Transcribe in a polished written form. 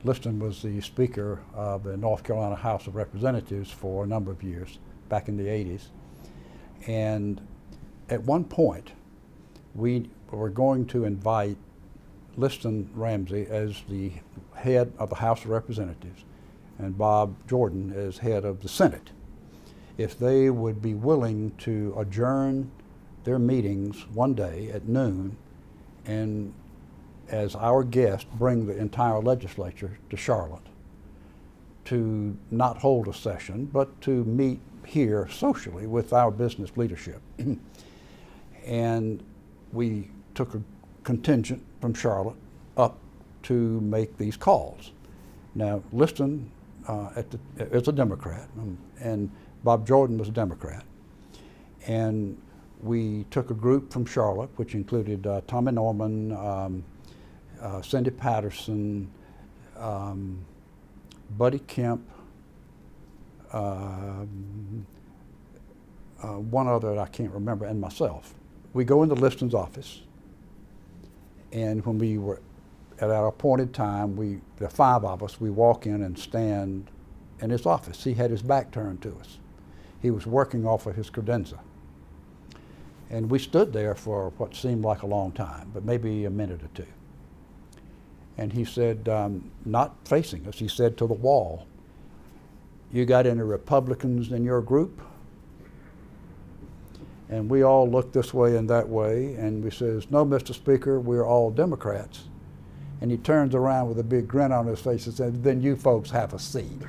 Liston was the Speaker of the North Carolina House of Representatives for a number of years, back in the 80s. And at one point, we were going to invite Liston Ramsey as the head of the House of Representatives and Bob Jordan as head of the Senate, if they would be willing to adjourn their meetings one day at noon and, as our guest, bring the entire legislature to Charlotte to not hold a session, but to meet here socially with our business leadership. And we took a contingent from Charlotte up to make these calls. Now, Liston is a Democrat, and Bob Jordan was a Democrat. And we took a group from Charlotte, which included Tommy Norman, Cindy Patterson, Buddy Kemp, one other that I can't remember, and myself. We go into Liston's office, and when we were at our appointed time, the five of us, we walk in and stand in his office. He had his back turned to us. He was working off of his credenza. And we stood there for what seemed like a long time, but maybe a minute or two. And he said, not facing us, he said to the wall, "You got any Republicans in your group?" And we all looked this way and that way, and we says, "No, Mr. Speaker, we're all Democrats." And he turns around with a big grin on his face and says, "Then you folks have a seat."